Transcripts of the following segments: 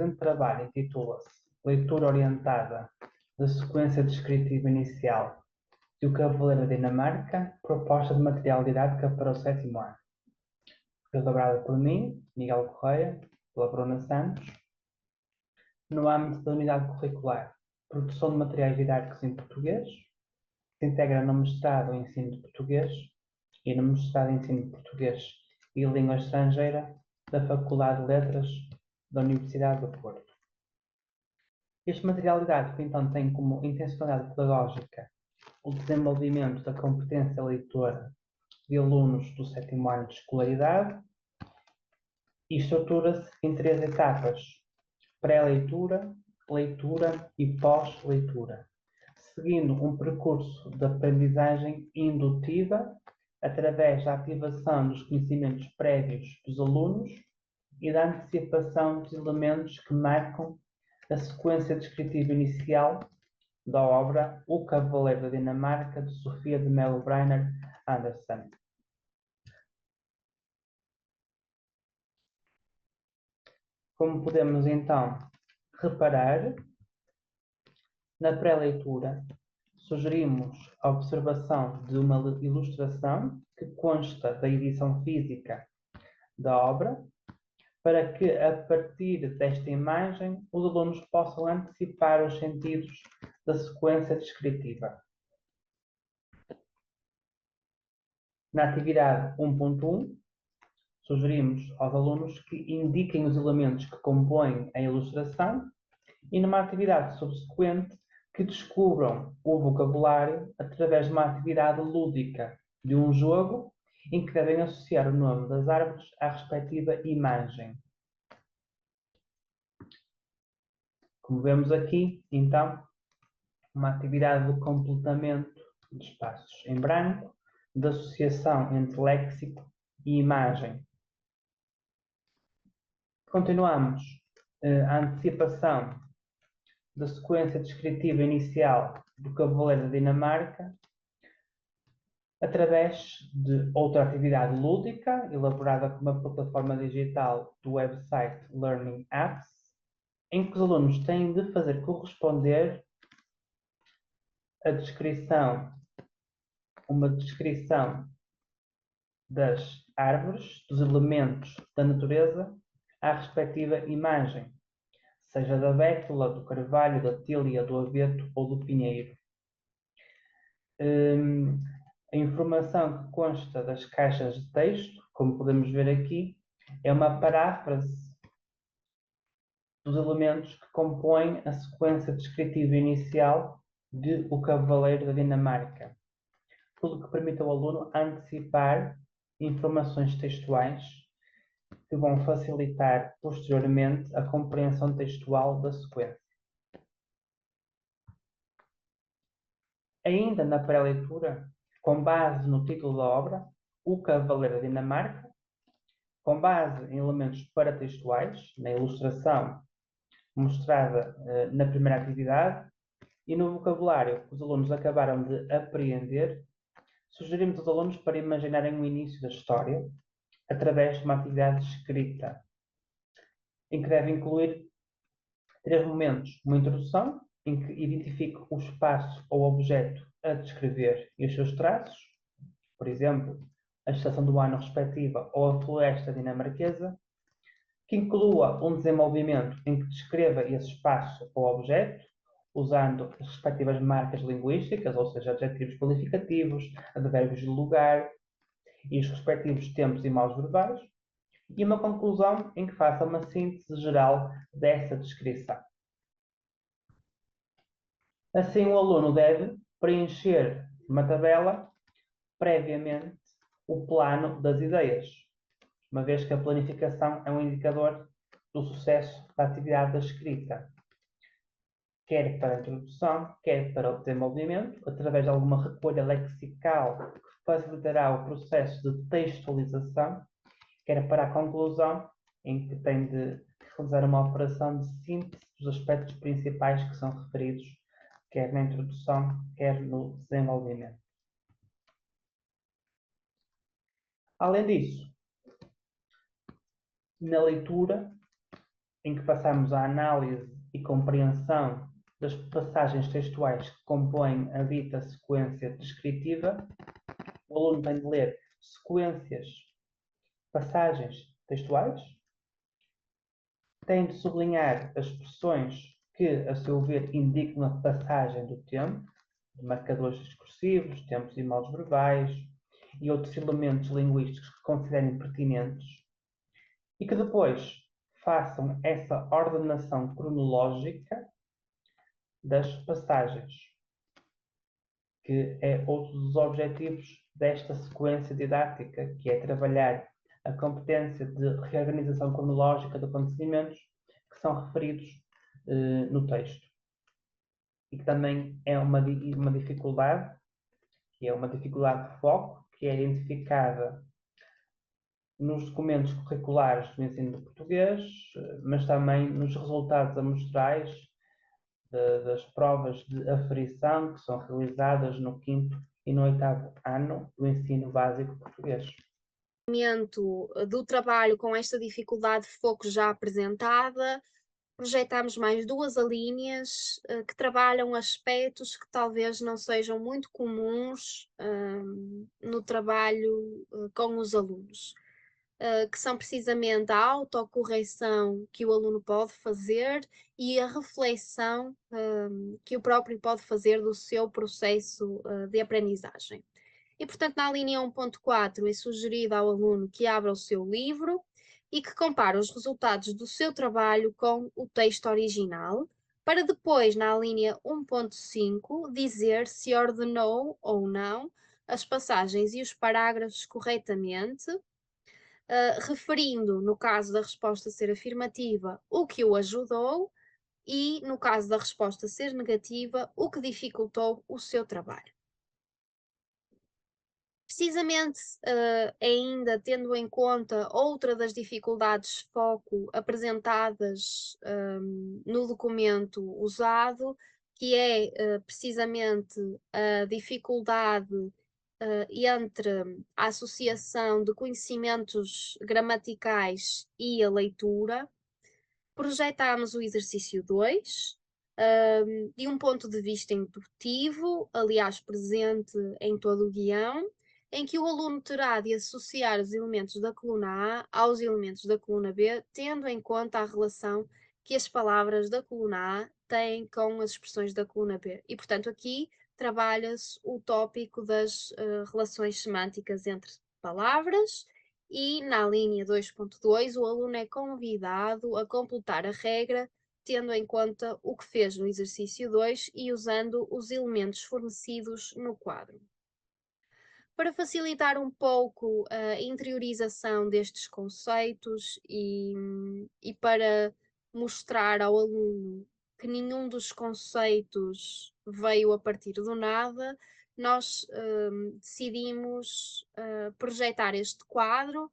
presente trabalho intitula-se Leitura Orientada da Sequência Descritiva Inicial de O Cavaleiro da Dinamarca, proposta de material didática para o 7º ano. Elaborada por mim, Miguel Correia, pela Bruna Santos, no âmbito da unidade curricular Produção de Materiais Didáticos em Português, que se integra no mestrado em Ensino de Português e no mestrado em Ensino de Português e Língua Estrangeira da Faculdade de Letras da Universidade do Porto. Este material didático, então, tem como intencionalidade pedagógica o desenvolvimento da competência leitora de alunos do 7º ano de escolaridade e estrutura-se em 3 etapas: pré-leitura, leitura e pós-leitura, seguindo um percurso de aprendizagem indutiva através da ativação dos conhecimentos prévios dos alunos e da antecipação dos elementos que marcam a sequência descritiva inicial da obra O Cavaleiro da Dinamarca, de Sofia de Mello Briner Andersen. Como podemos então reparar, na pré-leitura sugerimos a observação de uma ilustração que consta da edição física da obra, para que, a partir desta imagem, os alunos possam antecipar os sentidos da sequência descritiva. Na atividade 1.1, sugerimos aos alunos que indiquem os elementos que compõem a ilustração e, numa atividade subsequente, que descubram o vocabulário através de uma atividade lúdica, de um jogo, em que devem associar o nome das árvores à respectiva imagem. Como vemos aqui, então, uma atividade de completamento de espaços em branco, de associação entre léxico e imagem. Continuamos a antecipação da sequência descritiva inicial do Cavaleiro da Dinamarca através de outra atividade lúdica, elaborada por uma plataforma digital do website Learning Apps, em que os alunos têm de fazer corresponder uma descrição das árvores, dos elementos da natureza, à respectiva imagem, seja da bétula, do carvalho, da tília, do abeto ou do pinheiro. A informação que consta das caixas de texto, como podemos ver aqui, é uma paráfrase dos elementos que compõem a sequência descritiva inicial de O Cavaleiro da Dinamarca, tudo que permite ao aluno antecipar informações textuais que vão facilitar posteriormente a compreensão textual da sequência. Ainda na pré-leitura, com base no título da obra, O Cavaleiro da Dinamarca, com base em elementos paratextuais, na ilustração mostrada na primeira atividade e no vocabulário que os alunos acabaram de apreender, sugerimos aos alunos para imaginarem o início da história através de uma atividade escrita, em que deve incluir 3 momentos: uma introdução, em que identifique o espaço ou objeto a descrever e os seus traços, por exemplo, a estação do ano respectiva ou a floresta dinamarquesa, que inclua um desenvolvimento em que descreva esse espaço ou objeto, usando as respectivas marcas linguísticas, ou seja, adjetivos qualificativos, advérbios de lugar e os respectivos tempos e maus verbais, e uma conclusão em que faça uma síntese geral dessa descrição. Assim, o aluno deve preencher uma tabela previamente o plano das ideias, uma vez que a planificação é um indicador do sucesso da atividade da escrita, quer para a introdução, quer para o desenvolvimento, através de alguma recolha lexical que facilitará o processo de textualização, quer para a conclusão, em que tem de realizar uma operação de síntese dos aspectos principais que são referidos, quer na introdução, quer no desenvolvimento. Além disso, na leitura, em que passamos a análise e compreensão das passagens textuais que compõem a dita sequência descritiva, o aluno tem de ler sequências, passagens textuais, tem de sublinhar as expressões que, a seu ver, indicam a passagem do tempo, marcadores discursivos, tempos e modos verbais e outros elementos linguísticos que considerem pertinentes, e que depois façam essa ordenação cronológica das passagens, que é outro dos objetivos desta sequência didática, que é trabalhar a competência de reorganização cronológica de acontecimentos que são referidos no texto. E que também é uma dificuldade, que é uma dificuldade de foco, que é identificada nos documentos curriculares do ensino do português, mas também nos resultados amostrais das provas de aferição que são realizadas no 5º e no 8º ano do ensino básico português. Do trabalho com esta dificuldade de foco já apresentada, projetamos mais 2 alíneas que trabalham aspectos que talvez não sejam muito comuns no trabalho com os alunos, que são precisamente a autocorreção que o aluno pode fazer e a reflexão que o próprio pode fazer do seu processo de aprendizagem. E, portanto, na linha 1.4 é sugerido ao aluno que abra o seu livro e que compare os resultados do seu trabalho com o texto original, para depois, na linha 1.5, dizer se ordenou ou não as passagens e os parágrafos corretamente, referindo, no caso da resposta ser afirmativa, o que o ajudou e, no caso da resposta ser negativa, o que dificultou o seu trabalho. Precisamente, ainda tendo em conta outra das dificuldades de foco apresentadas no documento usado, que é precisamente a dificuldade entre a associação de conhecimentos gramaticais e a leitura, projetámos o exercício 2, de um ponto de vista indutivo, aliás, presente em todo o guião, em que o aluno terá de associar os elementos da coluna A aos elementos da coluna B, tendo em conta a relação que as palavras da coluna A têm com as expressões da coluna B. E, portanto, aqui trabalha-se o tópico das relações semânticas entre palavras, e na linha 2.2 o aluno é convidado a completar a regra tendo em conta o que fez no exercício 2 e usando os elementos fornecidos no quadro. Para facilitar um pouco a interiorização destes conceitos e para mostrar ao aluno que nenhum dos conceitos veio a partir do nada, nós decidimos projetar este quadro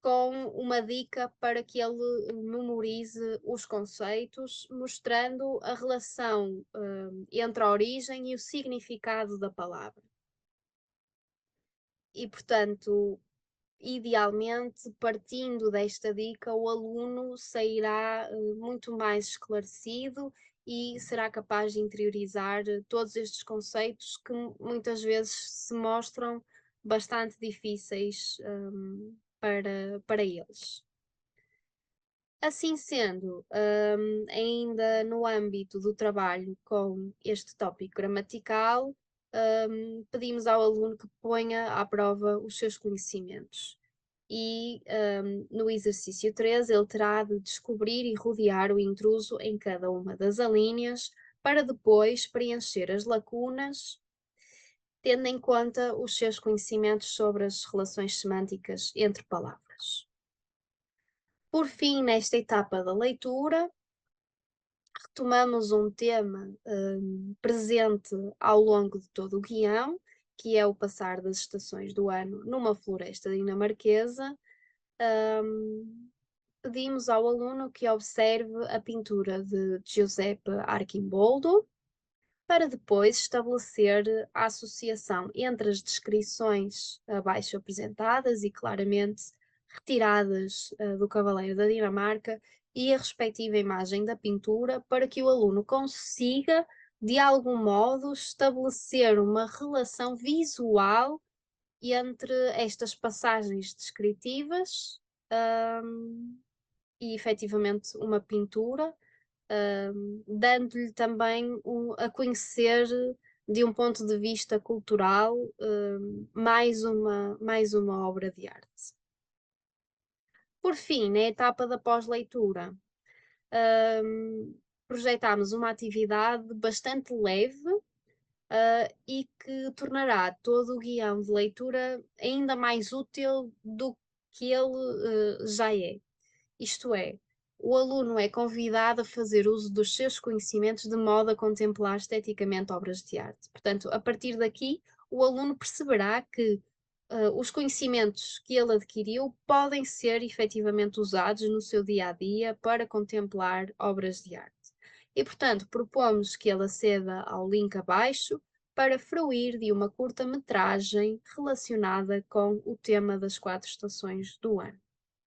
com uma dica para que ele memorize os conceitos, mostrando a relação entre a origem e o significado da palavra. E, portanto, idealmente, partindo desta dica, o aluno sairá muito mais esclarecido e será capaz de interiorizar todos estes conceitos que muitas vezes se mostram bastante difíceis para eles. Assim sendo, ainda no âmbito do trabalho com este tópico gramatical, pedimos ao aluno que ponha à prova os seus conhecimentos. E no exercício 3 ele terá de descobrir e rodear o intruso em cada uma das alíneas para depois preencher as lacunas, tendo em conta os seus conhecimentos sobre as relações semânticas entre palavras. Por fim, nesta etapa da leitura, retomamos um tema presente ao longo de todo o guião, que é o passar das estações do ano numa floresta dinamarquesa. Pedimos ao aluno que observe a pintura de Giuseppe Archimboldo, para depois estabelecer a associação entre as descrições abaixo apresentadas e claramente retiradas do Cavaleiro da Dinamarca e a respectiva imagem da pintura para que o aluno consiga, de algum modo, estabelecer uma relação visual entre estas passagens descritivas, e efetivamente uma pintura, dando-lhe também a conhecer de um ponto de vista cultural, mais uma obra de arte. Por fim, na etapa da pós-leitura, projetámos uma atividade bastante leve, e que tornará todo o guião de leitura ainda mais útil do que ele já é. Isto é, o aluno é convidado a fazer uso dos seus conhecimentos de modo a contemplar esteticamente obras de arte. Portanto, a partir daqui, o aluno perceberá que os conhecimentos que ele adquiriu podem ser efetivamente usados no seu dia a dia para contemplar obras de arte. E, portanto, propomos que ele aceda ao link abaixo para fruir de uma curta-metragem relacionada com o tema das 4 estações do ano.